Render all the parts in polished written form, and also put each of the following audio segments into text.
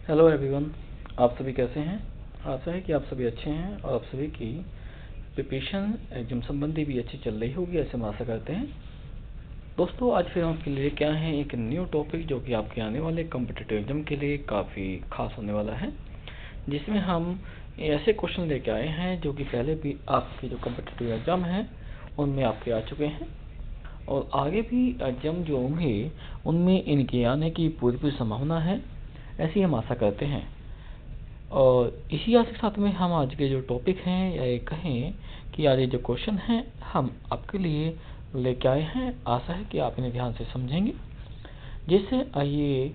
Hello everyone, आप सभी कैसे हैं। आशा है कि आप सभी अच्छे हैं और आप सभी की प्रिपरेशन एग्जाम संबंधी भी अच्छी चल रही होगी, ऐसे हम आशा करते हैं। दोस्तों, आज फिर हम आपके लिए क्या है एक न्यू टॉपिक जो कि आपके आने वाले कॉम्पिटिटिव एग्जाम के लिए काफ़ी खास होने वाला है, जिसमें हम ऐसे क्वेश्चन लेके आए हैं जो कि पहले भी आपके जो कॉम्पिटिटिव एग्जाम हैं उनमें आपके आ चुके हैं और आगे भी एग्जाम जो होंगे उनमें इनके आने की पूरी संभावना है, ऐसी हम आशा करते हैं। और इसी आशा के साथ में हम आज के जो टॉपिक हैं या ये कहें कि आज ये जो क्वेश्चन हैं हम आपके लिए लेके आए हैं। आशा है कि आप इन्हें ध्यान से समझेंगे, जिससे ये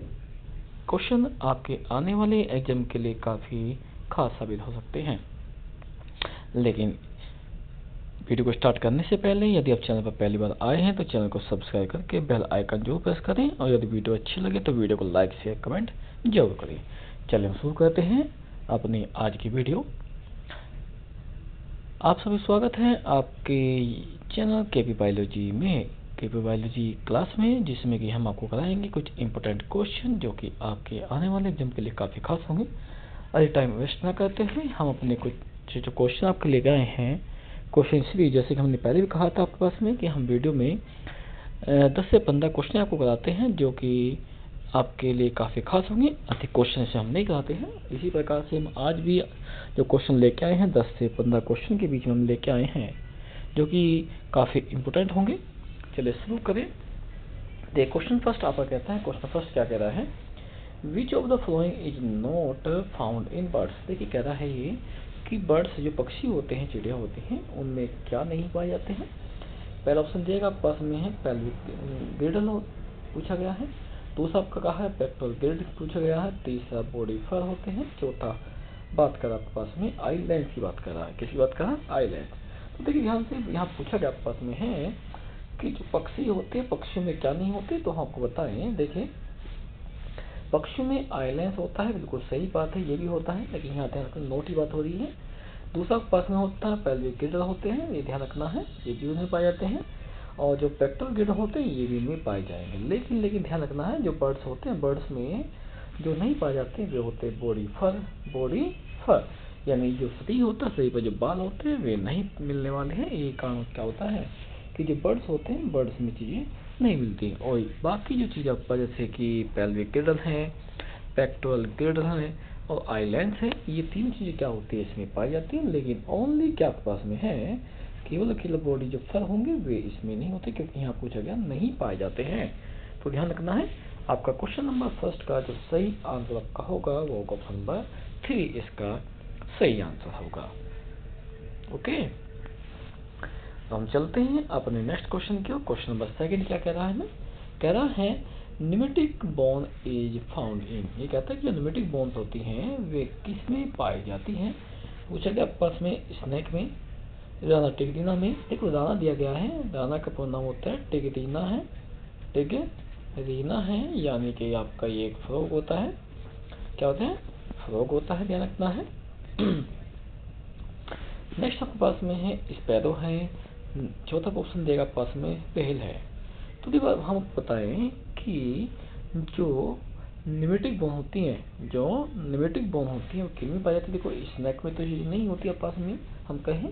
क्वेश्चन आपके आने वाले एग्जाम के लिए काफ़ी खास साबित हो सकते हैं। लेकिन वीडियो को स्टार्ट करने से पहले यदि आप चैनल पर पहली बार आए हैं तो चैनल को सब्सक्राइब करके बेल आइकन जरूर प्रेस करें और यदि वीडियो अच्छी लगे तो वीडियो को लाइक शेयर कमेंट जरूर करें। चलिए हम शुरू करते हैं अपनी आज की वीडियो। आप सभी स्वागत है आपके चैनल केपी बायोलॉजी में, केपी बायोलॉजी क्लास में, जिसमें कि हम आपको कराएंगे कुछ इंपॉर्टेंट क्वेश्चन जो कि आपके आने वाले एग्जाम के लिए काफ़ी खास होंगे। अधिक टाइम वेस्ट ना करते हुए हम अपने कुछ जो क्वेश्चन आपके लिए गए हैं क्वेश्चन सीरीज, जैसे कि हमने पहले भी कहा था आपके पास में कि हम वीडियो में 10 से 15 क्वेश्चन आपको कराते हैं जो कि आपके लिए काफ़ी खास होंगे। अधिक क्वेश्चन से हम नहीं कराते हैं। इसी प्रकार से हम आज भी जो क्वेश्चन लेके आए हैं 10 से 15 क्वेश्चन के बीच में हम लेके आए हैं जो कि काफ़ी इंपॉर्टेंट होंगे। चलिए शुरू करें। देखिए क्वेश्चन फर्स्ट आपका कहता है, क्वेश्चन फर्स्ट क्या कह रहा है, which of the following is not found in birds. देखिए कह रहा है ये कि बर्ड्स जो पक्षी होते हैं, चिड़िया होती हैं, उनमें क्या नहीं पाए जाते हैं। पहला ऑप्शन दिएगा आपके पास में है पेल्विक गिल्डल पूछा गया है, दूसरा आपका कहा है पेक्टोरल गिल्ड पूछा गया है, तीसरा बॉडी फर होते हैं, चौथा बात कर आपके पास में आईलैंड की बात कर रहा है। किसकी बात कर रहा है? आईलैंड। तो देखिए ध्यान से यहाँ पूछा गया आपके पास में है कि जो पक्षी होते हैं पक्षियों में क्या नहीं होते, तो हम आपको बताएं। देखिए पक्षियों में आइलैंड होता है, बिल्कुल सही बात है, ये भी होता है, लेकिन यहाँ ध्यान नोट की बात हो रही है। दूसरा पास में होता है पेल्विक गिल्डल होते हैं, ये ध्यान रखना है, ये भी उनमें पाए जाते हैं। और जो पेक्टोरल गिल्डल होते हैं ये भी उनमें पाए जाएंगे। लेकिन ध्यान रखना है जो बर्ड्स होते हैं, बर्ड्स में जो नहीं पाए जाते वे होते हैं बॉडी फर। बॉडी फर यानी जो शरीर होता है, शरीर पर जो बाल होते हैं वे नहीं मिलने वाले हैं। ये कारण क्या होता है कि जो बर्ड्स होते हैं बर्ड्स में चीज़ें नहीं मिलती, और बाकी जो चीज़ आपका जैसे कि पेल्विक गिल्डल है, पेक्टोरल गिल्डल है और आइलैंड है, ये तीन चीज़ें क्या होती है इसमें पाई जाती है। लेकिन ओनली क्या आपके पास में है, केवल अकेले बॉडी जो फर होंगे वे इसमें नहीं होते, क्योंकि यहाँ पूछा गया नहीं पाए जाते हैं। तो ध्यान रखना है आपका क्वेश्चन नंबर फर्स्ट का जो सही आंसर आपका होगा वो होगा ऑप्शन नंबर 3, इसका सही आंसर होगा। ओके, तो हम चलते हैं अपने नेक्स्ट क्वेश्चन की ओर। क्वेश्चन नंबर सेकंड क्या कह रहा है, कह रहा है pneumatic bone is found in. ये कहता है कि न्यूमेटिक बोन्स होती हैं वे किसमें पाई जाती हैं। पूछा गया पास में स्नेक में, राना टिगरीना में। देखो राना दिया गया है, राना का पूर्ण नाम होता है टिगरीना है, टिगरीना है, यानी कि आपका ये एक फ्रॉग होता है। क्या होता है? फ्रॉग होता है, ध्यान रखना है। नेक्स्ट आपके पास में है स्पैरो है, चौथा ऑप्शन देगा पास में व्हेल है। तो देखो हम बताएं कि जो न्यूमेटिक बोन होती हैं, जो न्यूमेटिक बोन होती हैं वो किन में पाई जाती है। देखो स्नैक में तो ये नहीं होती है पास में, हम कहें।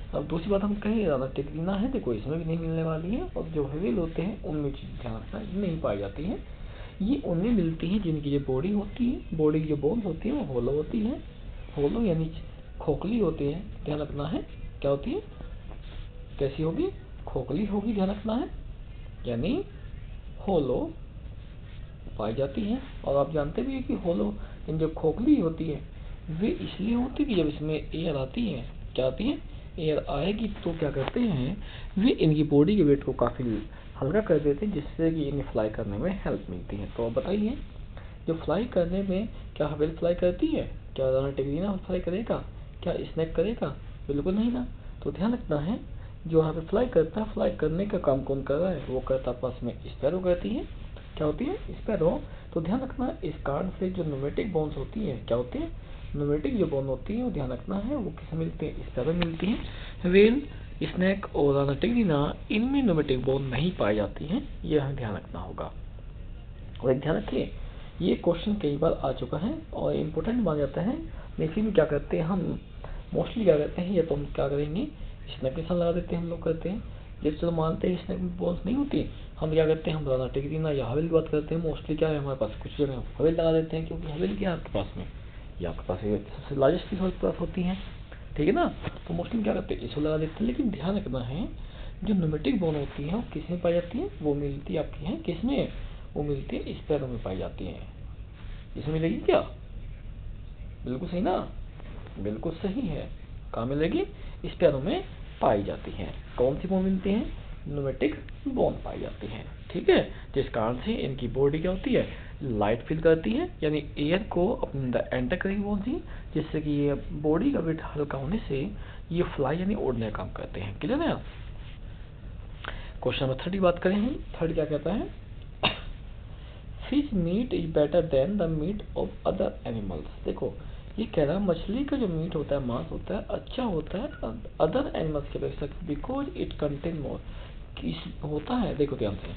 अब दूसरी बात हम कहें ज़्यादा टिगरीना है, देखो इसमें भी नहीं मिलने वाली है। और जो व्हेल होते हैं उनमें चीज़ ध्यान रखना है नहीं पाई जाती हैं। ये उनमें मिलती है जिनकी जो बॉडी होती है, बॉडी की जो बोन्स होती है वो होलो होती है। होलो यानी खोखली होती है, ध्यान रखना है। क्या होती है? कैसी होगी? खोखली होगी, ध्यान रखना है, यानी होलो पाई जाती है। और आप जानते भी हैं कि होलो इन जो खोखली होती है वे इसलिए होती है कि जब इसमें एयर आती है, क्या आती है? एयर आएगी तो क्या करते हैं वे इनकी बॉडी के वेट को काफ़ी हल्का कर देते हैं, जिससे कि इन्हें फ्लाई करने में हेल्प मिलती है। तो अब बताइए जो फ्लाई करने में क्या व्हेल फ्लाई करती है? क्या राना टिगरीना फ्लाई करेगा? क्या स्नैक करेगा? बिल्कुल नहीं ना। तो ध्यान रखना है जो यहाँ पे फ्लाई करता है, फ्लाई करने का काम कौन कर रहा है? वो करता पास में स्पैरो करती है। क्या होती है? स्पैरो। तो ध्यान रखना इस कारण से जो न्यूमेटिक बोन्स होती है क्या होती है? न्यूमेटिक जो बोन होती है वो ध्यान रखना है वो किसे मिलती है? स्पैरो मिलती है। व्हेल, स्नैक और राना टिगरीना इनमें न्यूमेटिक बोन नहीं पाई जाती हैं, यह ध्यान रखना होगा। और एक ध्यान रखिए ये क्वेश्चन कई बार आ चुका है और इम्पोर्टेंट मान जाता है, लेकिन में क्या करते हैं हम मोस्टली क्या करते हैं, या तो हम क्या करेंगे स्नैप निशान लगा देते हैं, हम लोग करते हैं। जैसे चलो मानते हैं स्नैप बॉल्स नहीं होती, हम क्या करते हैं, हम राना टेकरीना या हवेली की बात करते हैं। मोस्टली क्या है हमारे पास कुछ जगह हवेली लगा देते हैं, क्योंकि हवेली क्या है आपके पास में, या आपके पास सबसे लार्जेस्ट पीस हमारे पास होती है, ठीक है ना। तो मोस्टली क्या करते हैं इसको लगा देते हैं। लेकिन ध्यान रखना है जो न्यूमेटिक बोन होती है वो किस में पाई जाती है, वो मिलती है आपकी है किस में, वो मिलती है स्पैरो में पाई जाती है। इसमें मिलेगी क्या, बिल्कुल सही ना, बिल्कुल सही है, कहाँ मिलेगी, स्पैरो में पाई जाती है। कौन सी बोन मिलती है, न्यूमेटिक बोन पाई जाती है, ठीक है। जिस कारण से इनकी बॉडी क्या होती है, लाइट फील करती है, यानी एयर को अपने अंदर एंटर करेगी बोन सी, जिससे कि ये बॉडी का वेट हल्का होने से ये फ्लाई यानी उड़ने का काम करते हैं। क्लियर है। क्वेश्चन नंबर 30 बात करें हम। थर्ड क्या कहता है, fish meat is better than the meat of other animals. देखो ये कह रहा है मछली का जो मीट होता है, मांस होता है, अच्छा होता है अदर एनिमल्स के अपेक्षा, बिकॉज इट कंटेन मोर किस होता है। देखो ध्यान से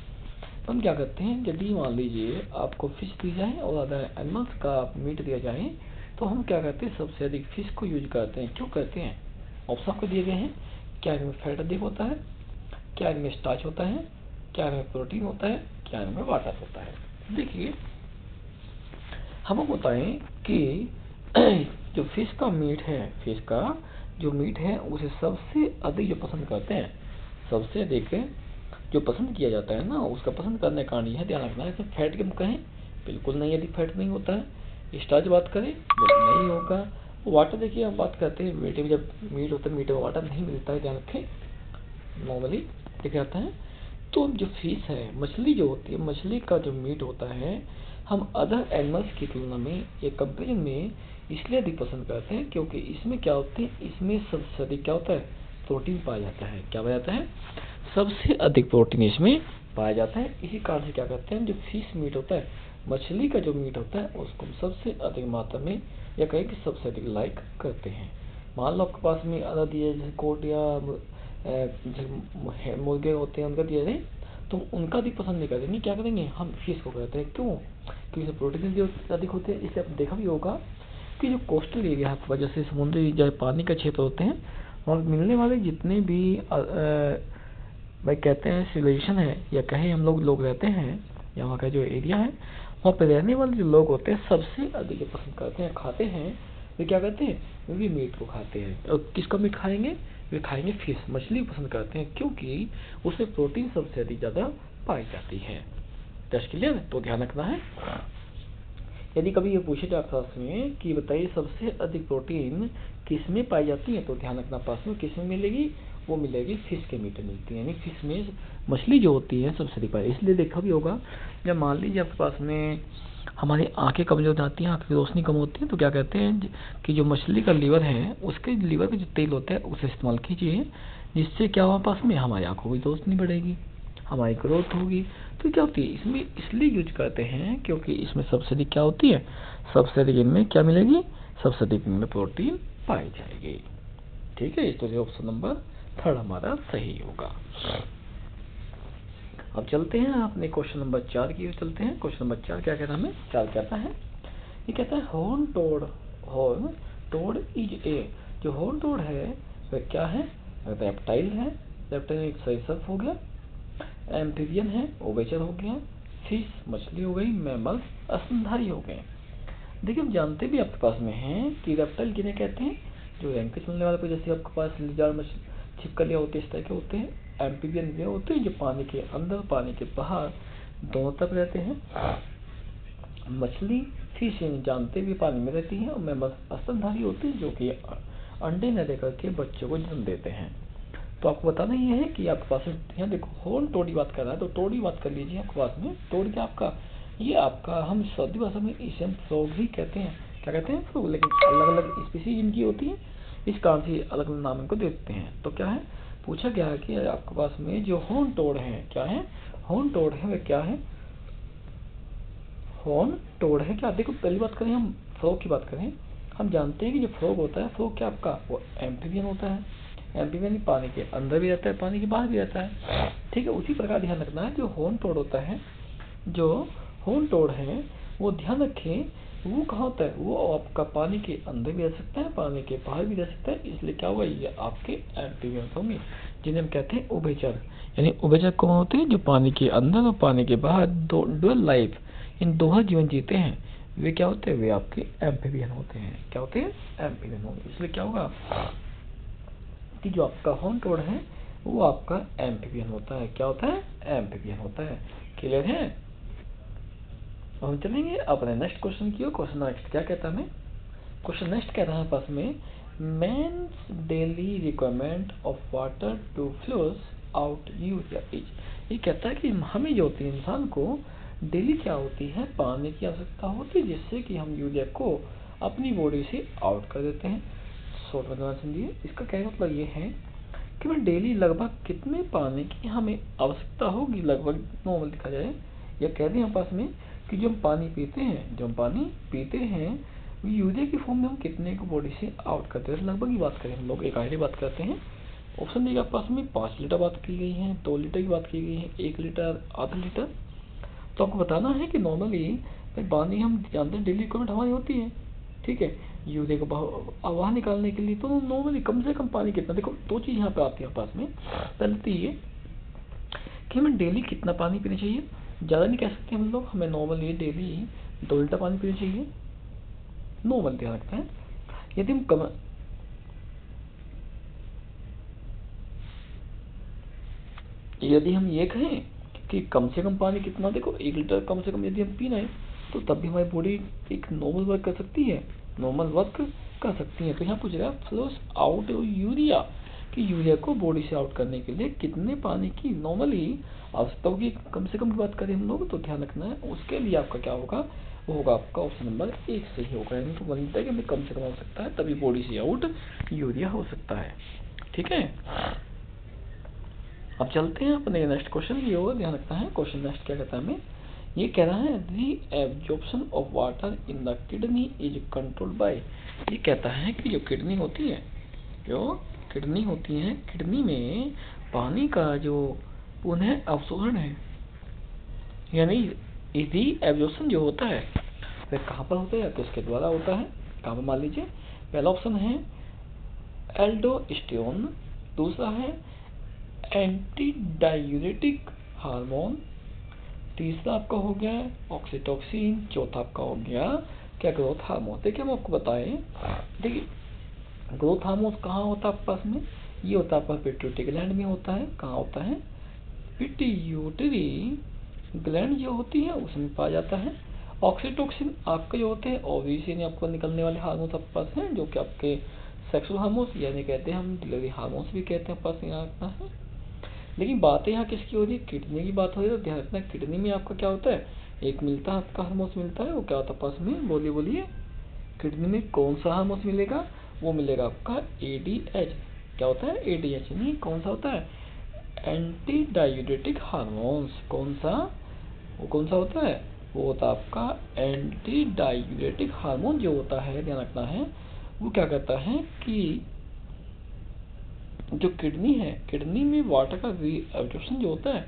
हम क्या करते हैं, यदि मान लीजिए आपको फिश दी जाए और अदर एनिमल्स का मीट दिया जाए, तो हम क्या करते हैं सबसे अधिक फिश को यूज करते हैं। क्यों करते हैं, ऑप्शन आपको दिए गए हैं, क्या इनमें फैट अधिक होता है, क्या इनमें स्टार्च होता है, क्या इनमें प्रोटीन होता है, क्या इनमें वाटर होता है। देखिए हम बताएं कि जो फिश का मीट है, फिश का जो मीट है उसे सबसे अधिक जो पसंद करते हैं, सबसे अधिक जो पसंद किया जाता है ना, उसका पसंद करने का कारण यह ध्यान रखना है कि फैट कम कहें, बिल्कुल नहीं, यदि फैट नहीं होता है। स्टार्च बात करें, बिल्कुल नहीं होगा। वाटर देखिए हम बात करते हैं मीट में, जब मीट होता है मीट में वाटर नहीं मिलता है, ध्यान रखें नॉर्मली देखा जाता है। तो जो फिश है, मछली जो होती है, मछली का जो मीट होता है हम अदर एनिमल्स की तुलना में या कंपेरिजन में इसलिए अधिक पसंद करते हैं क्योंकि इसमें क्या होती है, इसमें सबसे अधिक क्या होता है, प्रोटीन पाया जाता है। क्या पाया जाता है, सबसे अधिक प्रोटीन इसमें पाया जाता है। इसी कारण से क्या कहते हैं, जो फिश मीट होता है, मछली का जो मीट होता है उसको हम सबसे अधिक मात्रा में या कहें कि सबसे अधिक लाइक करते हैं। मान लो आपके पास में अदर दिए जैसे कोट या मुर्गे होते हैं उनका दिया जाए, तो उनका भी पसंद नहीं करेंगे, क्या करेंगे हम फिश को करते हैं। क्यों, क्योंकि इसमें प्रोटीन जो अधिक होते हैं। इसलिए आपने देखा भी होगा कि जो कोस्टल एरिया है जैसे समुद्री जैसे पानी का क्षेत्र होते हैं, वहाँ मिलने वाले जितने भी भाई कहते हैं सिविलाइजेशन है या कहें हम लोग रहते हैं, या वहाँ का जो एरिया है वहाँ पे रहने वाले जो लोग होते हैं सबसे अधिक पसंद करते हैं, खाते हैं, वे क्या करते हैं, वे मीट को खाते हैं। और किसका मीट खाएंगे, वे खाएंगे फिश, मछली को पसंद करते हैं, क्योंकि उसमें प्रोटीन सबसे अधिक ज़्यादा पाई जाती है। टेस्ट क्लियर, तो ध्यान रखना है। यदि कभी ये पूछे जाए क्लास में कि बताइए सबसे अधिक प्रोटीन किस में पाई जाती है, तो ध्यान रखना पास में किस में मिलेगी, वो मिलेगी फिश के मीट में मिलती है, यानी फिश में मछली जो होती है सबसे अधिक पाई। इसलिए देखा भी होगा जब मान लीजिए आपके पास में हमारी आंखें कमजोर जाती हैं, आंख की रोशनी कम होती है, तो क्या कहते हैं कि जो मछली का लीवर है उसके लीवर का जो तेल होता है उसे इस्तेमाल कीजिए, जिससे क्या हुआ पास में हमारी आंखों की रोशनी बढ़ेगी, हमारी ग्रोथ होगी। तो क्या होती है इसमें इसलिए यूज करते हैं क्योंकि इसमें सबसे अधिक क्या होती है, सबसे अधिक इनमें क्या मिलेगी, सबसे अधिक इनमें प्रोटीन पाई जाएगी। ठीक है, तो ऑप्शन नंबर 3 हमारा सही होगा। अब चलते हैं अपने क्वेश्चन नंबर 4 की ओर चलते हैं। क्वेश्चन नंबर 4 क्या कहता है हमें, 4 कहता है, ये कहता है हॉर्न टोड इज ए, जो हॉर्न टोड है वह क्या है, रेप्टाइल है, रेप्टाइल एक सरीसृप हो गया, एम्फीबियन है, ओवेचर हो गया, फिश मछली हो गई, मैमल्स स्तनधारी हो गए। देखिए हम जानते भी आपके पास में हैं कि रेप्टाइल किन्हें कहते हैं, जो रैंक पे चलने वाले, जैसे आपके पास लिजार्ड मछली, छिपकलियाँ होती है, इस तरह के होते हैं। एम्फीबियन वे होते हैं जो पानी के अंदर पानी के बाहर दोनों तरफ रहते हैं। मछली फिश जानते भी पानी में रहती है, और मैमल्स स्तनधारी होती है जो कि अंडे न दे करके बच्चों को जन्म देते हैं। तो आपको बताना ही है कि आपके पास यहाँ देखो हॉर्न टोडी बात कर रहा है, तो टोडी बात कर लीजिए आपके पास में। टोड क्या आपका, ये आपका हम सर्दी भाषा में इसे हम फ्रॉग ही कहते हैं। क्या कहते हैं, फ्रॉग, लेकिन अलग अलग स्पीसीज इनकी होती है, इस कारण से अलग अलग नाम इनको देते हैं। तो क्या है, पूछा गया है कि आपके पास में जो हॉर्न टोड है, क्या है, हॉर्न टोड है, वह क्या है, हॉर्न टोड है क्या। देखो पहली बात करें हम फ्रॉग की बात करें, हम जानते हैं कि जो फ्रॉग होता है, फ्रॉग क्या आपका वो एम्फीबियन होता है, एम्फीबियन पानी के अंदर भी रहता है, पानी के बाहर भी रहता है। ठीक है, उसी प्रकार ध्यान रखना है जो हॉर्न टोड होता है, जो हॉर्न टोड है वो ध्यान रखें, वो कहाँ होता है, वो आपका पानी के अंदर भी रह सकता है, पानी के बाहर भी रह सकता है। इसलिए क्या होगा, ये आपके एम्फीबियंस होंगे, जिन्हें हम कहते हैं उभयचर। यानी उभयचर कौन होते हैं, जो पानी के अंदर और पानी के बाहर डुअल लाइफ, इन दोनों जीवन जीते हैं, वे क्या होते हैं, वे आपके एम्फीबियन होते हैं। क्या होते हैं, एम्फीबियन होंगे। इसलिए क्या होगा कि जो आपका हॉर्न टोड है वो आपका एम्फीबियन होता है। क्या होता है, एम्फीबियन होता है। क्लियर है। हम चलेंगे अपने नेक्स्ट क्वेश्चन की ओर। क्वेश्चन नेक्स्ट क्या कहता है हमें, क्वेश्चन नेक्स्ट कह रहा है पास में, men's daily requirement of water to flows out urea is. ये कहता है कि हमें जो होती है, इंसान को डेली क्या होती है, पानी की आवश्यकता होती है, जिससे कि हम यूरिया को अपनी बॉडी से आउट कर देते हैं। शॉर्ट में समझिए, इसका क्या मतलब ये है कि मैं डेली लगभग कितने पानी की हमें आवश्यकता होगी, लगभग नॉर्मल देखा जाए, या कह दें पास में कि जो हम पानी पीते हैं वो यूरिया की फॉर्म में हम कितने को बॉडी से आउट करते हैं। लगभग ही बात करें हम लोग, एक आइडिया बात करते हैं। ऑप्शन देखिए आपके पास में 5 लीटर बात की गई है, 2 लीटर की बात की गई है, 1 लीटर, आधा लीटर। तो आपको बताना है कि नॉर्मली पानी हम जानते हैं डेली रिक्वायरमेंट हमारी होती है, ठीक है, यूरिया को बाहर निकालने के लिए। तो नॉर्मली कम से कम पानी कितना, देखो 2 चीज़ यहाँ पे आती है पास में। पहले तो ये कि हमें डेली कितना पानी पीना चाहिए, ज़्यादा नहीं कह सकते हम लोग, हमें नॉर्मली डेली 2 लीटर पानी पीना चाहिए, नॉर्मल ध्यान रखता है। यदि हम यदि हम ये कहें कि कम से कम पानी कितना, देखो 1 लीटर कम से कम यदि हम पीना है, तो तब भी हमारी बॉडी एक नॉर्मल वर्क कर सकती है, नॉर्मल वर्क कर सकती है। तो यहाँ पूछ रहा है फ्लोस आउट यूरिया, कि यूरिया को बॉडी से आउट करने के लिए कितने पानी की नॉर्मली आवश्यकता होगी, कम से कम की बात करें हम लोग, तो ध्यान रखना है उसके लिए आपका क्या होगा, वो होगा आपका ऑप्शन नंबर 1 सही होगा। यानी कि 1 लीटर में कम से कम हो सकता है, तभी बॉडी से आउट यूरिया हो सकता है। ठीक है, अब चलते हैं अपने नेक्स्ट क्वेश्चन की ओर। ध्यान रखना है, क्वेश्चन नेक्स्ट क्या कहता है हमें, ये कह रहा है दी absorption of water in the kidney is controlled by. ये कहता है कि जो किडनी होती है, किडनी में पानी का जो पुनः अवशोषण है, यानी यदि एब्जॉर्प्शन जो होता है वह कहाँ पर होता है, तो उसके द्वारा होता है। कहाँ पर, मान लीजिए पहला ऑप्शन है एल्डोस्टेरोन, दूसरा है एंटी डायूरेटिक हार्मोन, तीसरा आपका हो गया ऑक्सीटोसिन, चौथा आपका हो गया क्या, ग्रोथ हार्मोन। देखिए हम आपको बताएं, देखिए ग्रोथ हार्मोन कहाँ होता है आपके पास में, ये होता है आपका पिट्यूटरी ग्लैंड में होता है। कहाँ होता है, पिट्यूटरी ग्लैंड जो होती है उसमें पाया जाता है। ऑक्सीटोसिन आपके जो होते हैं ओवरी से आपको निकलने वाले हार्मोन्स आपके पास हैं, जो कि आपके सेक्सुअल हार्मोन्स यानी कहते हैं हम डिलीवरी हार्मोन्स भी कहते हैं, पास यहाँ रखना है। लेकिन बातें यहाँ किसकी हो रही है, किडनी की बात हो रही है। तो ध्यान रखना, किडनी में आपका क्या होता है, एक मिलता है आपका हार्मोन्स मिलता है, वो क्या होता है पास में, बोलिए किडनी में कौन सा हार्मोन्स मिलेगा, वो मिलेगा आपका ADH। क्या होता है, ADH, नहीं कौन सा होता है, एंटी डायूरेटिक हार्मोन्स। कौन सा, वो कौन सा होता है, वो होता है आपका एंटी डायूरेटिक हार्मोन जो होता है। ध्यान रखना है, वो क्या कहता है कि जो किडनी है, किडनी में वाटर का रीअब्जॉर्प्शन जो होता है,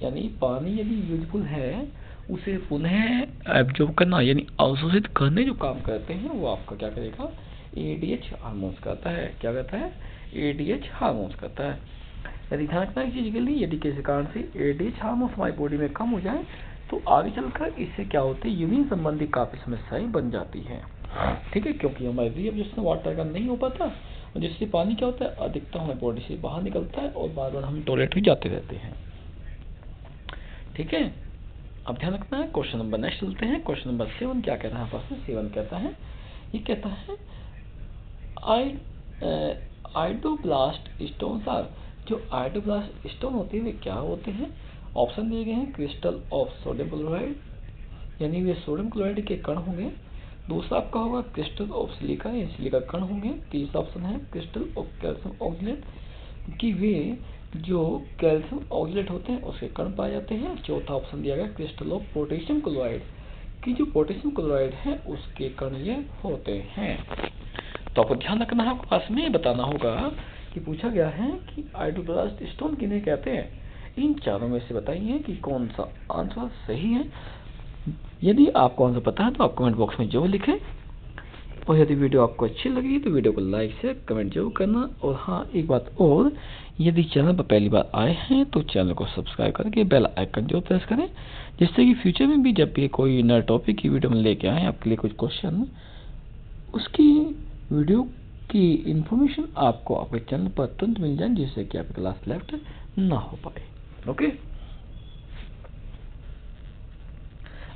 यानी पानी यदि यूजफुल है उसे पुनः एब्जॉर्ब करना यानी अवशोषित करने जो काम करते हैं, वो आपका क्या करेगा, ADH हार्मोन्स करता है। क्या करता है, ADH हार्मोन्स करता है। यदि ध्यान रखना इस चीज के लिए, यदि किसी कारण से ADH हार्मोन्स हमारी बॉडी में कम हो जाए, तो आगे चलकर इससे क्या होती है, यूरिन संबंधी काफी समस्याएं बन जाती हैं। ठीक है, क्योंकि हमारे रीअब्जॉर्प्शन वाटर का नहीं हो पाता, और जिससे पानी क्या होता है, अधिकतर हमारी बॉडी से बाहर निकलता है और बार बार हम टॉयलेट भी जाते रहते हैं। ठीक है, अब ध्यान रखना है, क्वेश्चन नंबर नेक्स्ट चलते हैं। क्वेश्चन नंबर 7 क्या कह रहा है पास में, 7 कहता है, ये कहता है आइडोब्लास्ट स्टोन्स आर, जो आइडोब्लास्ट स्टोन होते हैं वे क्या होते हैं। ऑप्शन दिए गए हैं, क्रिस्टल ऑफ सोडियम क्लोराइड, यानी वे सोडियम क्लोराइड के कण होंगे। दूसरा आपका होगा क्रिस्टल ऑफ सिलिका, या सिलिका कण होंगे। तीसरा ऑप्शन है क्रिस्टल ऑफ कैल्शियम ऑक्जेलेट, कि वे जो कैल्शियम ऑक्जेलेट होते हैं उसके कण पाए जाते हैं। चौथा ऑप्शन दिया गया क्रिस्टल ऑफ पोटेशियम क्लोराइड, कि जो पोटेशियम क्लोराइड है उसके कण ये होते हैं। तो आपको ध्यान रखना है, आपके पास में बताना होगा कि पूछा गया है कि आइडोब्लास्ट स्टोन किन्हें कहते हैं। इन चारों में से बताइए कि कौन सा आंसर सही है। यदि आपको आंसर पता है तो आप कमेंट बॉक्स में जरूर लिखें, और यदि वीडियो आपको अच्छी लगी तो वीडियो को लाइक शेयर कमेंट जरूर करना। और हाँ, एक बात और, यदि चैनल पर पहली बार आए हैं तो चैनल को सब्सक्राइब करके बेल आइकन जरूर प्रेस करें, जिससे कि फ्यूचर में भी जब भी कोई नया टॉपिक की वीडियो में लेके आए आपके लिए कुछ क्वेश्चन, उसकी वीडियो की इन्फॉर्मेशन आपको आपके चैनल पर तुरंत मिल जाए, जिससे कि आपकी क्लास लेफ्ट ना हो पाए। ओके,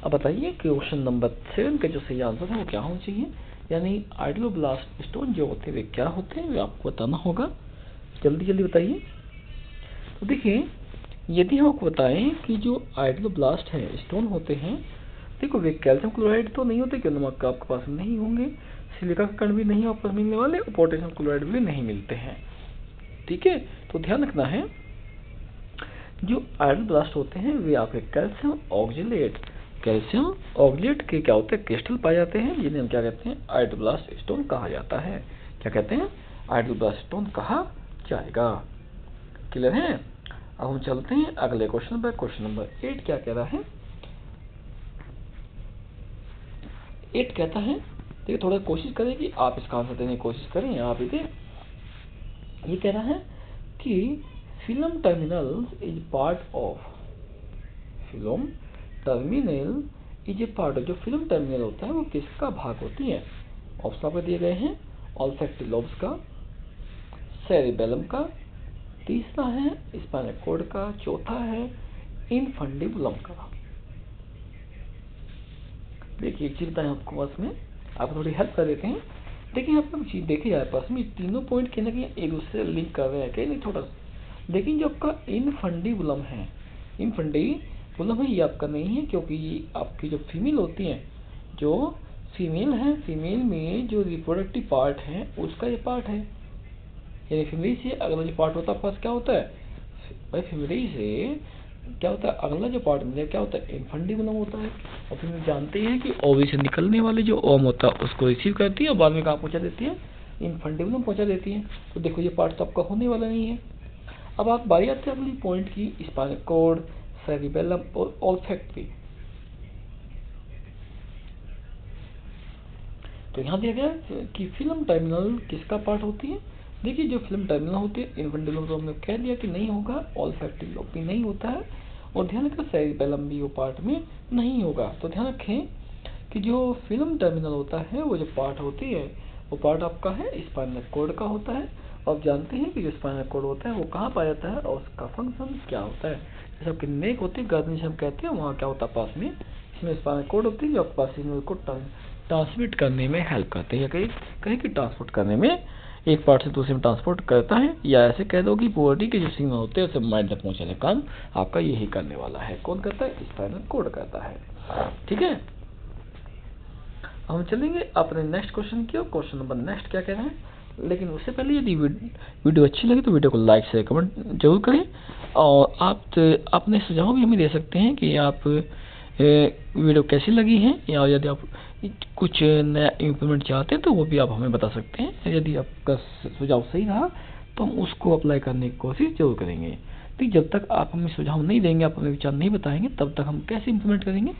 अब बताइए क्वेश्चन नंबर 7 का जो सही आंसर है वो क्या होना चाहिए, यानी आइडलोब्लास्ट स्टोन जो होते हैं वे क्या होते हैं, वे आपको बताना होगा। जल्दी जल्दी बताइए। तो देखिए, यदि हम आपको बताएं कि जो आइडलोब्लास्ट है स्टोन होते हैं, देखो वे कैल्शियम क्लोराइड तो नहीं होते, क्योंकि नमक आपके पास नहीं होंगे, सिलिका के कण भी नहीं आपको मिलने वाले, और पोटेशियम क्लोराइड भी नहीं मिलते हैं। ठीक है, तो ध्यान रखना है, जो आइडलोब्लास्ट होते हैं वे आपके कैल्शियम ऑक्जेलेट के क्या होते हैं, क्रिस्टल पाए जाते हैं, जिन्हें हम क्या कहते हैं, आइडलोब्लास्ट स्टोन कहा जाता है। क्या कहते हैं, आइडलोब्लास्ट स्टोन कहा जाएगा। क्लियर है। अब हम चलते हैं अगले क्वेश्चन पर। क्वेश्चन नंबर 8 क्या कह रहा है, 8 कहता है, देखिए थोड़ा कोशिश करें कि आप इसका आंसर देने की कोशिश करें। यहाँ पे ये कह रहा है कि film terminal is part of, film terminal is a part of, जो फिल्म टर्मिनल होता है वो किसका भाग होती है। ऑप्शन आपको दिए गए हैं, ऑल्फैक्टरी लोब्स का, सेरिबेलम का, तीसरा है स्पाइनल कॉर्ड का, चौथा है इनफंडिबुलम का। देखिए एक चीज बताएं आपको, बस में आप थोड़ी हेल्प कर देते हैं। देखिए आप चीज देखिए यार, पास में तीनों पॉइंट कहीं ना कहीं एक दूसरे से लिंक कर रहे हैं, कहीं नहीं थोड़ा सा। लेकिन जो आपका इनफंडिबुलम है, इनफंडिबुलम है, ये आपका नहीं है, क्योंकि ये आपकी जो फीमेल होती है, जो फीमेल है, फीमेल में जो रिप्रोडक्टिव पार्ट है उसका ये पार्ट है, यानी फीमेल से अगला जो पार्ट होता है आपके पास क्या होता है भाई, फीमेल से क्या होता है अगला जो पार्ट मिलेगा क्या होता है, इनफंडिबुलम होता है। और फिर जानते हैं कि ओवी से निकलने वाले जो ओम होता है उसको रिसीव करती है और बाद में कहाँ पहुंचा देती है, इनफंडिबुलम पहुंचा देती है। तो देखो ये पार्ट तो आपका होने वाला नहीं है। अब आप बारी आते हैं अगली पॉइंट की, स्पाइनल कॉर्ड, सेरिबेलम और ऑल्फैक्टरी। तो यहाँ दिया गया कि फिल्म टर्मिनल किसका पार्ट होती है। देखिए जो फिल्म टर्मिनल होती है, इनफंडिबुलम तो हमने कह दिया कि नहीं होगा, ऑल्फैक्टरी लोब भी नहीं होता है, और ध्यान रखें सेरिबेलम भी वो पार्ट में नहीं होगा। तो ध्यान रखें कि जो फिल्म टर्मिनल होता है वो जो पार्ट होती है वो पार्ट आपका है स्पाइनल कॉर्ड का होता है। और जानते हैं कि जो स्पाइनल कॉर्ड होता है वो कहाँ पाया जाता है और उसका फंक्शन क्या होता है। जैसे आपकी नेक होती है, गर्दन से हम कहते हैं, वहाँ क्या होता है पास में, इसमें स्पाइनल कॉर्ड होती है जो आपके पास सिग्नल को ट्रांसमिट करने में हेल्प करते हैं, या कहीं की ट्रांसपोर्ट करने में, एक पार्ट से दूसरे में ट्रांसपोर्ट करता है, या ऐसे कह दो कि बॉडी के जो सिग्नल होते हैं उसे माइंड तक पहुंचाने का काम आपका यही करने वाला है। कौन करता है, स्पाइनल कॉर्ड करता है। ठीक है, हम चलेंगे अपने नेक्स्ट क्वेश्चन की। क्वेश्चन नंबर नेक्स्ट क्या कह रहे हैं, लेकिन उससे पहले यदि वीडियो अच्छी लगे तो वीडियो को लाइक शेयर कमेंट जरूर करें, और आप अपने सुझाव भी हमें दे सकते हैं कि आप वीडियो कैसी लगी है, या यदि आप कुछ नया इम्प्लीमेंट चाहते हैं तो वो भी आप हमें बता सकते हैं। यदि आपका सुझाव सही रहा तो हम उसको अप्लाई करने की कोशिश जरूर करेंगे। तो जब तक आप हमें सुझाव नहीं देंगे, आप हमें विचार नहीं बताएंगे, तब तक हम कैसे इम्प्लीमेंट करेंगे।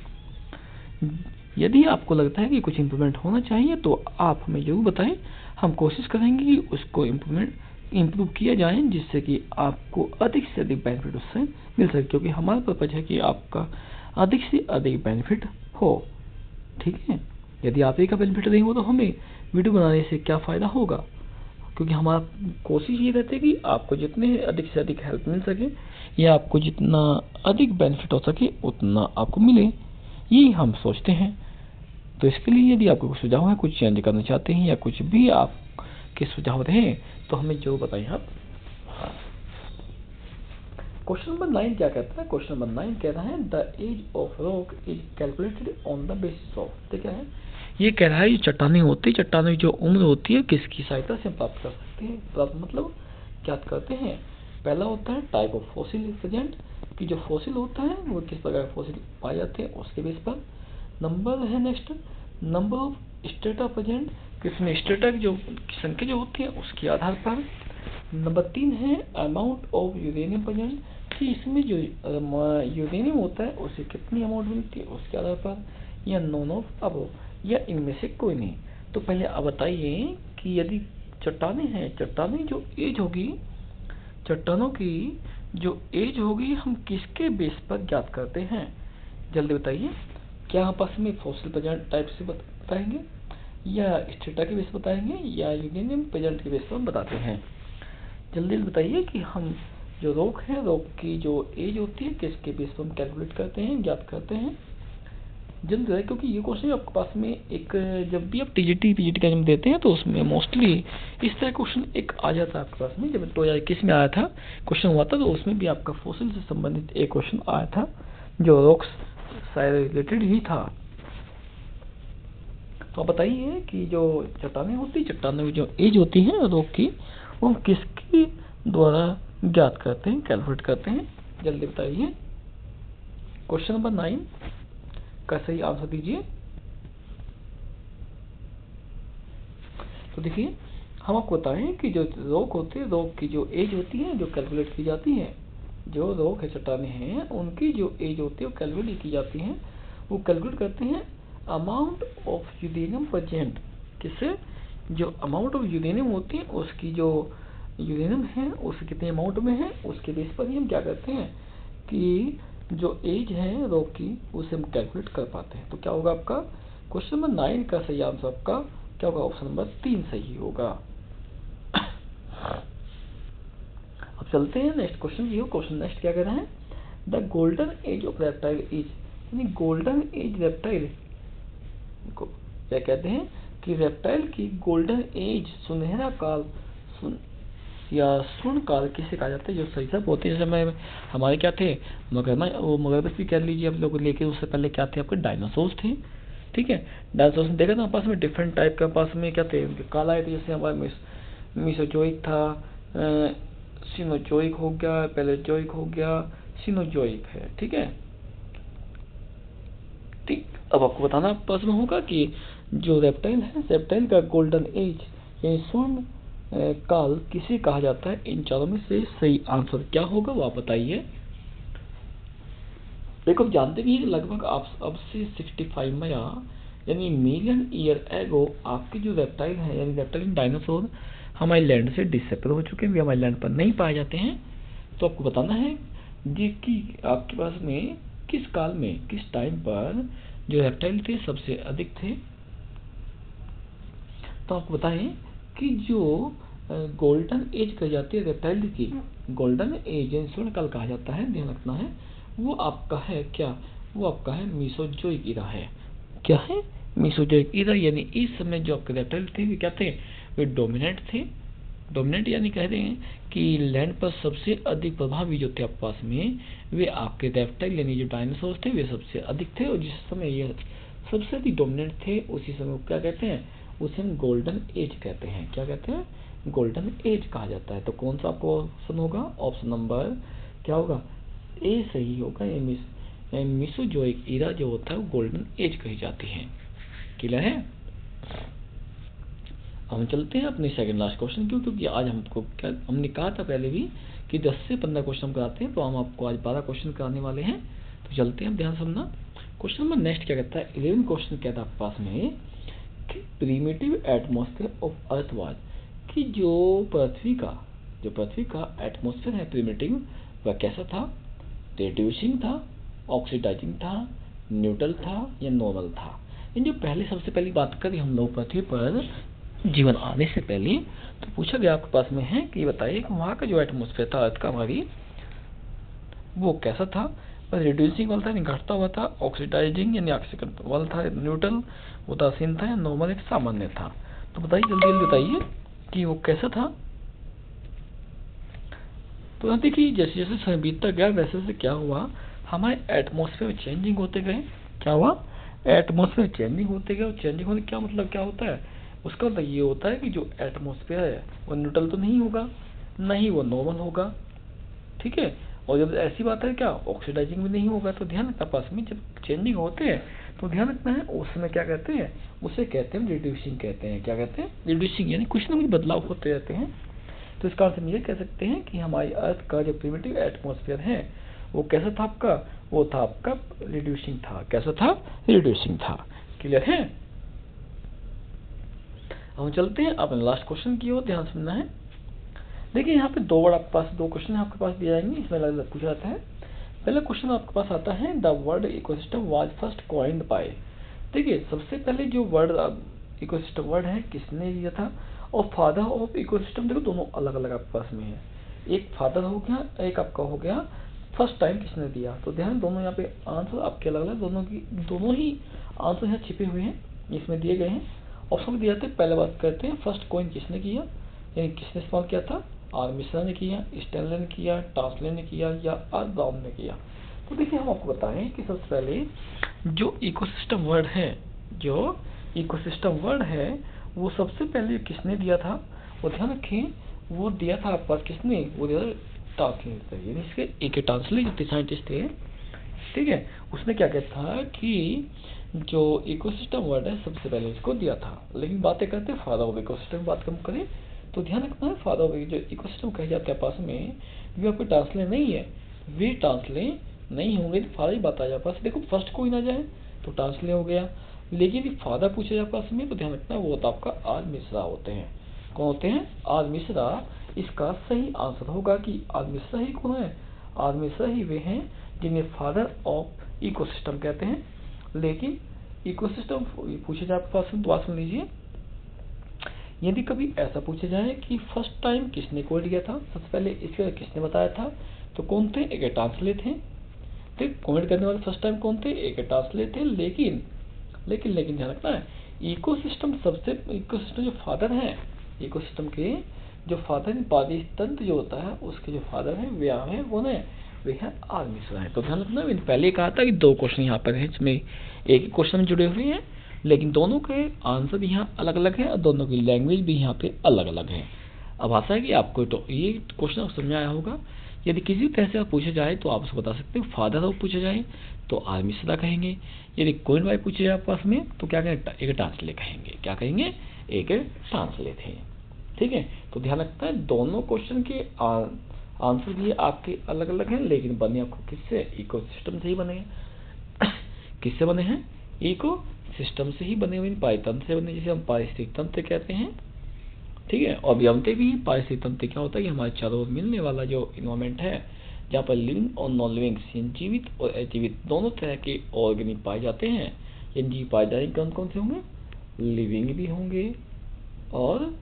यदि आपको लगता है कि कुछ इम्प्रूवमेंट होना चाहिए तो आप हमें जरूर बताएं, हम कोशिश करेंगे कि उसको इम्प्रूव किया जाए, जिससे कि आपको अधिक से अधिक बेनिफिट उससे मिल सके, क्योंकि हमारा पर्पज है कि आपका अधिक से अधिक बेनिफिट हो। ठीक है, यदि आप ही का बेनिफिट नहीं हो तो हमें वीडियो बनाने से क्या फ़ायदा होगा, क्योंकि हमारा कोशिश ये रहती है कि आपको जितने अधिक से अधिक हेल्प मिल सके, या आपको जितना अधिक बेनिफिट हो सके उतना आपको मिले, यही हम सोचते हैं। तो इसके लिए यदि आपको कुछ सुझाव है, कुछ चेंज करना चाहते हैं, या कुछ भी आपके सुझाव रहे तो हमें जरूर बताएं आप। क्वेश्चन नंबर 9 क्या कहता है, क्वेश्चन नंबर 9 कह रहा है the age of rock is calculated on the basis of, तो क्या है, ये कह रहा है ये चट्टानें होती है, चट्टानों की जो उम्र होती है किसकी सहायता से हम प्राप्त कर सकते हैं, प्राप्त मतलब क्या करते हैं। पहला होता है टाइप ऑफ फॉसिल प्रेजेंट, कि जो फॉसिल होता है वो किस प्रकार के फॉसिल पाए जाते हैं उसके बेस पर। नंबर है next, number of strata present, किसमें स्टेटा की जो संख्या जो होती है उसके आधार पर। नंबर 3 है अमाउंट ऑफ यूरेनियम प्रेजेंट, कि इसमें जो यूरेनियम होता है उसे कितनी अमाउंट मिलती है उसके आधार पर। या नॉन ऑफ अबव, या इनमें से कोई नहीं। तो पहले आप बताइए कि यदि चट्टानें हैं, चट्टानें जो एज होगी, चट्टानों की जो एज होगी हम किसके बेस पर ज्ञात करते हैं? जल्दी बताइए। क्या आपस में फॉसिल प्रेजेंट टाइप से बताएंगे, या स्ट्रेटा के बेस बताएंगे, या यूरेनियम प्रेजेंट के बेस पर बताते हैं? जल्दी बताइए कि हम जो रॉक है, रॉक की जो एज होती है किसके बेस पर हम कैलकुलेट करते हैं, ज्ञात करते हैं? जल्दी है, क्योंकि ये क्वेश्चन आपके पास में एक, जब भी आप टीजीटी पीजीटी का एग्जाम देते हैं तो उसमें मोस्टली इस तरह क्वेश्चन एक आ जाता है आपके पास में। जब 2021 में आया था क्वेश्चन हुआ था, तो उसमें भी आपका फॉसिल से संबंधित एक क्वेश्चन आया था जो रॉक्स से रिलेटेड ही था। तो आप बताइए कि जो चट्टानें होती, चट्टानों की जो एज होती है रॉक की, वो हम किसके द्वारा ज्ञात करते हैं, कैलकुलेट करते हैं? जल्दी बताइए। क्वेश्चन नंबर 9 का सही आंसर दीजिए। तो देखिए, हम आपको बताएं कि जो रॉक होते हैं, रॉक की जो एज होती है जो कैलकुलेट की जाती है, जो रॉक है, चट्टानें हैं, उनकी जो एज होती है वो कैलकुलेट की जाती है। वो कैलकुलेट करते हैं अमाउंट ऑफ यूरेनियम प्रेजेंट। किससे? जो अमाउंट ऑफ यूरेनियम होती है, उसकी जो यूरेनियम है उसके कितने अमाउंट में है, उसके बेस पर ही हम क्या करते हैं कि जो एज है रॉक की उसे हम कैलकुलेट कर पाते हैं। तो क्या होगा आपका क्वेश्चन नंबर 9 का सही आंसर आपका क्या होगा? ऑप्शन नंबर 3 सही होगा। अब चलते हैं नेक्स्ट क्वेश्चन की ओर। क्वेश्चन नेक्स्ट क्या कह रहे हैं? The golden age of reptile is, यानी गोल्डन एज रेप्टाइल को क्या कहते हैं कि रेप्टाइल की गोल्डन एज, सुनहरा काल, या स्वर्ण काल किसे कहा जाता है? जो सही सब होते हैं, जैसे हमारे क्या थे, मगरमच्छ भी कह लीजिए आप लोग, लेकिन उससे पहले क्या थे आपके डायनासोर्स थे। ठीक है, डायनासोर्स देखा था पास में डिफरेंट टाइप का, पास में क्या थे उनके काल आए थे, जैसे हमारे मिसोजोइक था, सिनोजोइक हो गया, पैलेजोइक हो गया, सिनोजोइक है। ठीक है, ठीक। अब आपको बताना पास में होगा कि जो रेप्टाइल है, रेप्टाइल का गोल्डन एज यानी स्वर्ण काल किसे कहा जाता है? इन चारों में से सही आंसर क्या होगा वो आप बताइए। देखो, आप जानते भी हैं लगभग आप अब से 65 में यानी मिलियन ईयर एगो आपके जो रेप्टाइल है, यानी रेप्टाइल डायनासोर हमारे लैंड से डिसअपियर हो चुके हैं, वे हमारे लैंड पर नहीं पाए जाते हैं। तो आपको बताना है जी कि आपके पास में किस काल में, किस टाइम पर जो रेप्टाइल थे सबसे अधिक थे। तो आपको बताएं कि जो गोल्डन एज कही जाती है रेप्टाइल की, गोल्डन एज यानी स्वर्ण काल कहा जाता है, ध्यान रखना है, वो आपका है क्या? वो आपका है मीसोजोइक ईरा है। क्या है? मीसोजोइक ईरा। यानी इस समय जो आपके रेप्टाइल थे वे क्या थे? वे डोमिनेंट थे। डोमिनेंट यानी कह रहे हैं कि लैंड पर सबसे अधिक प्रभावी जो थे आपके पास में, वे आपके रेप्टाइल यानी जो डायनासोर थे वे सबसे अधिक थे। और जिस समय ये सबसे अधिक डोमिनेंट थे उसी समय क्या कहते हैं? उसे हम गोल्डन एज कहते हैं। क्या कहते हैं? गोल्डन एज कहा जाता है। तो कौन सा आपको ऑप्शन होगा? ऑप्शन नंबर क्या होगा? ए सही होगा। ये मीसोजोइक ईरा जो होता है वो गोल्डन एज कही जाती है। क्लियर है? हम चलते हैं अपने सेकंड लास्ट क्वेश्चन क्यों, क्योंकि आज हमको क्या हमने कहा था पहले भी कि 10 से 15 क्वेश्चन हम कराते हैं, तो हम आपको आज 12 क्वेश्चन कराने वाले हैं। तो चलते हैं, ध्यान सुनना। क्वेश्चन नंबर नेक्स्ट क्या कहता है? 11 क्वेश्चन कहता है आपके पास में कि primitive atmosphere of earth was, कि जो पृथ्वी का एटमॉस्फेयर है प्रीमिटिव, वह कैसा था? रिड्यूसिंग था, ऑक्सीडाइजिंग था, न्यूट्रल था या नॉर्मल था? इन जो सबसे पहली बात करें हम लोग पृथ्वी पर जीवन आने से पहले, तो पूछा गया आपके पास में है कि बताइए कि वहाँ का जो एटमॉस्फेयर था अर्थ का हमारी, वो कैसा था? रिड्यूसिंग वाला था यानी घटता हुआ था, ऑक्सीडाइजिंग यानी ऑक्सीकरण वाला था, न्यूट्रल उदासीन था या नॉर्मल एक सामान्य था? तो बताइए, जल्दी जल्दी बताइए कि वो कैसा था। तो देखिए, जैसे जैसे समय बीतता गया वैसे वैसे क्या हुआ, हमारे एटमॉस्फेयर चेंजिंग होते गए। क्या हुआ? एटमॉस्फेयर चेंजिंग होते गए। और चेंजिंग होने क्या मतलब क्या होता है? उसका मतलब ये होता है कि जो एटमॉस्फेयर है वो न्यूट्रल तो नहीं होगा, नहीं वो नॉर्मल होगा। ठीक है, और जब ऐसी बात है क्या, ऑक्सीडाइजिंग भी नहीं होगा। तो ध्यान रखना पास में, जब चेंजिंग होते हैं तो ध्यान रखना है उसमें क्या कहते हैं, उसे कहते हैं रिड्यूसिंग कहते हैं। क्या कहते हैं? रिड्यूसिंग, यानी कुछ ना कुछ बदलाव होते रहते हैं। तो इसका अर्थ हम ये कह सकते हैं कि हमारी अर्थ का जो प्रिमिटिव एटमॉस्फेयर है वो कैसा था आपका, वो था आपका रिड्यूसिंग था। कैसा था, रिड्यूसिंग था। क्लियर है। हम चलते हैं अपने लास्ट क्वेश्चन की ओर, ध्यान सुनना है। देखिए यहाँ पे दो वर्ड आपके पास, दो क्वेश्चन आपके पास दिए जाएंगे, इसमें अलग अलग पूछा जाता है। पहला क्वेश्चन आपके पास आता है, the word ecosystem was first coined bye. देखिए सबसे पहले जो वर्ड इकोसिस्टम वर्ड है किसने दिया था, और फादर ऑफ इकोसिस्टम, देखो दोनों अलग अलग आपके पास में है। एक फादर हो गया, एक आपका हो गया फर्स्ट टाइम किसने दिया। तो ध्यान, दोनों यहाँ पे आंसर आपके अलग अलग, दोनों ही आंसर यहाँ छिपे हुए हैं, इसमें दिए गए हैं। ऑप्शन में दिया जाता है, पहले बात करते हैं फर्स्ट कॉइन किसने किया, यानी किसने इस्तेमाल किया था। आर मिश्रा ने किया, स्टैनले ने किया, टास्ले ने किया, या आर ब्राउन ने किया। तो देखिए हम आपको बताएं कि सबसे पहले जो इकोसिस्टम वर्ड है, जो इकोसिस्टम वर्ड है वो सबसे पहले किसने दिया था, वो ध्यान रखें, वो दिया था आपके पास किसने, वो दिया था टास्ले ने। यानी इसके एक टास्ले जो साइंटिस्ट थे, ठीक है, उसने क्या कहता था कि जो इकोसिस्टम वर्ड है सबसे पहले इसको दिया था। लेकिन बातें करते हैं फादर ऑफ इकोसिस्टम बात कम करें तो ध्यान रखना है, फादर ऑफ जो इकोसिस्टम कहे जाते हैं पास में, वे आपके टास्ले नहीं है, वे टास्ले नहीं होंगे तो फादर ही बात आ जाए पास। देखो फर्स्ट कोई ना जाए तो टास्ले हो गया, लेकिन फादर पूछे जाए पास में तो ध्यान रखना वो तो आपका आर मिश्रा होते हैं। कौन होते हैं, आर मिश्रा। इसका सही आंसर होगा कि आर मिश्रा ही कौन है, आर मिश्रा ही वे हैं जिन्हें फादर ऑफ इकोसिस्टम कहते हैं। लेकिन इकोसिस्टम पूछे जाए पास में तो बात सुन लीजिए, यदि कभी ऐसा पूछा जाए कि फर्स्ट टाइम किसने कोड किया था, सबसे पहले इसके किसने बताया था, तो कौन थे, एक टास्ले थे। ठीक, कमेंट करने वाले फर्स्ट टाइम कौन थे, एक टास्ले थे। लेकिन ध्यान रखना है, इकोसिस्टम जो फादर हैं, इकोसिस्टम के जो फादर पारितंत्र जो होता है उसके जो फादर हैं वे कौन है, वे हैं आर मिश्रा है। तो ध्यान रखना, मैंने पहले कहा था कि दो क्वेश्चन यहाँ पर है, इसमें एक ही क्वेश्चन में जुड़े हुए हैं, लेकिन दोनों के आंसर भी यहाँ अलग अलग है और दोनों की लैंग्वेज भी यहाँ पे अलग अलग है। अब आशा है कि आपको तो ये क्वेश्चन समझ में आया होगा। यदि किसी तरह से पूछा जाए तो आप उसको बता सकते हो, फादर ऑफ पूछा जाए तो आर मिश्रा कहेंगे, यदि कोइन बाय पूछे जाए पास में तो क्या कहेंगे, एक ट्रांसले कहेंगे। क्या कहेंगे, एक ट्रांसले थे। ठीक है, तो ध्यान रखना है दोनों क्वेश्चन के आंसर भी आपके अलग अलग हैं, लेकिन बने आपको किससे, इकोसिस्टम से ही बने हैं। किससे बने हैं, इको सिस्टम से ही बने हुए, पारितंत्र से बने, जिसे हम पारिस्थितिक तंत्र कहते हैं। ठीक है, और जानते भी पारिस्थितिक तंत्र क्या होता है कि हमारे चारों ओर मिलने वाला जो इन्वायरमेंट है, जहाँ पर लिविंग और नॉन लिविंग, जीवित और अजीवित दोनों तरह के ऑर्गेनिक पाए जाते हैं। ये जीव पाए जाएंगे कौन कौन से होंगे, लिविंग भी होंगे और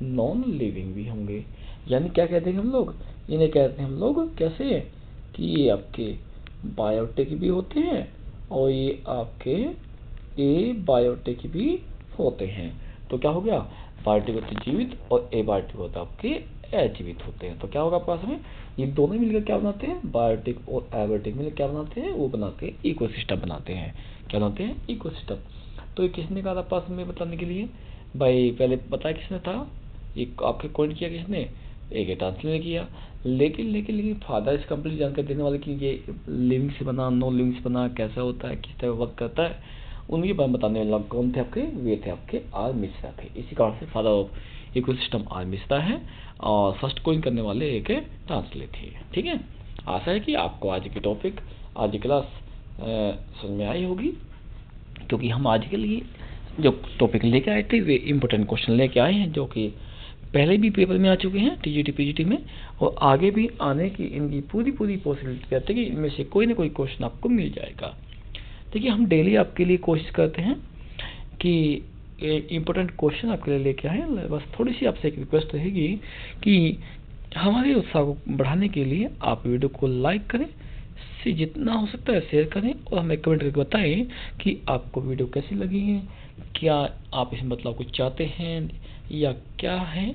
नॉन लिविंग भी होंगे। यानी क्या कहते हैं हम लोग, इन्हें कहते हैं हम लोग कैसे, कि ये आपके बायोटिक भी होते हैं और ये आपके एबायोटिक भी होते हैं। तो क्या हो गया, बायोटिक होते जीवित और एबायोटिक होता आपके अजीवित होते हैं। तो क्या होगा पास में, ये दोनों मिलकर क्या बनाते हैं, बायोटिक और एबायोटिक मिलकर क्या बनाते हैं, वो बनाते हैं इकोसिस्टम बनाते हैं। क्या बनाते हैं, इकोसिस्टम। तो ये किसने कहा था पास में बताने के लिए, भाई पहले बताया किसने था, एक आपके कॉइन किया किसने, एक ट्रांसले ने किया। लेकिन फादर इस कंप्लीट जानकारी देने वाले कि ये लिविंग से बना, नॉन लिविंग से बना, कैसा होता है, किस तरह वर्क करता है, उनके बारे में बताने वाला कौन थे आपके, वे थे आपके आर मिश्रा थे। इसी कारण से father of ecosystem R Mishra है और फर्स्ट कॉइन करने वाले एक ट्रांसले थे। ठीक है, आशा है कि आपको आज की टॉपिक, आज की क्लास समझ में आई होगी, क्योंकि हम आज के लिए जो टॉपिक लेके आए थे वे इम्पोर्टेंट क्वेश्चन लेके आए हैं, जो कि पहले भी पेपर में आ चुके हैं टीजीटी पीजीटी में, और आगे भी आने की इनकी पूरी पॉसिबिलिटी रहती है कि इनमें से कोई ना कोई क्वेश्चन आपको मिल जाएगा। देखिए हम डेली आपके लिए कोशिश करते हैं कि इम्पोर्टेंट क्वेश्चन आपके लिए लेके आए। बस थोड़ी सी आपसे एक रिक्वेस्ट रहेगी कि हमारे उत्साह को बढ़ाने के लिए आप वीडियो को लाइक करें, से जितना हो सकता है शेयर करें, और हमें कमेंट करके बताएं कि आपको वीडियो कैसी लगी है, क्या आप इसमें बदलाव कुछ चाहते हैं या क्या है,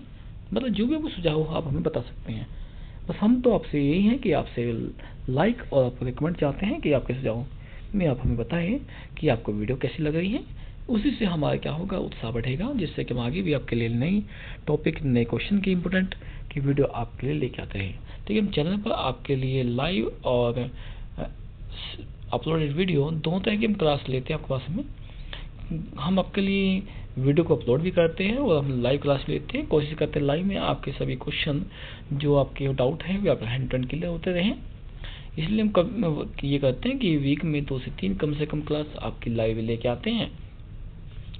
मतलब जो भी आपको सुझाव हो आप हमें बता सकते हैं। बस हम तो आपसे यही है कि आपसे लाइक और आप रिकमेंड चाहते हैं कि आपके सुझाव में आप हमें बताएं कि आपको वीडियो कैसी लग रही है। उसी से हमारा क्या होगा, उत्साह बढ़ेगा, जिससे कि हम आगे भी आपके लिए नई टॉपिक, नए क्वेश्चन की इंपॉर्टेंट की वीडियो आपके लिए लेके आते हैं। तो हम चैनल पर आपके लिए लाइव और अपलोडेड वीडियो दोनों तरह की हम क्लास लेते हैं आपके पास में। हम आपके लिए वीडियो को अपलोड भी करते हैं और हम लाइव क्लास लेते हैं, कोशिश करते हैं लाइव में आपके सभी क्वेश्चन जो आपके डाउट हैं वे आप हैंड टू हैंड क्लियर होते रहें। इसलिए हम ये करते हैं कि वीक में 2 से 3 कम से कम क्लास आपकी लाइव लेके आते हैं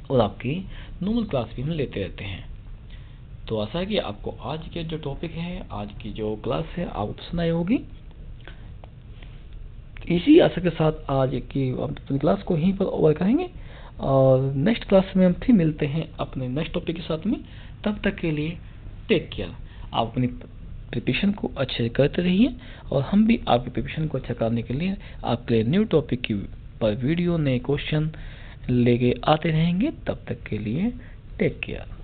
और आपकी नॉर्मल क्लास भी हम लेते रहते हैं। तो आशा है कि आपको आज के जो टॉपिक है, आज की जो क्लास है, आपको पसंद आई होगी। इसी आशा के साथ आज की अपनी क्लास को यहीं पर ओवर करेंगे और नेक्स्ट क्लास में हम फिर मिलते हैं अपने नेक्स्ट टॉपिक के साथ में। तब तक के लिए टेक केयर। आप अपनी प्रिपरेशन को अच्छे से करते रहिए और हम भी आपकी प्रिपरेशन को अच्छा करने के लिए आपके न्यू टॉपिक की पर वीडियो, नए क्वेश्चन लेके आते रहेंगे। तब तक के लिए टेक केयर।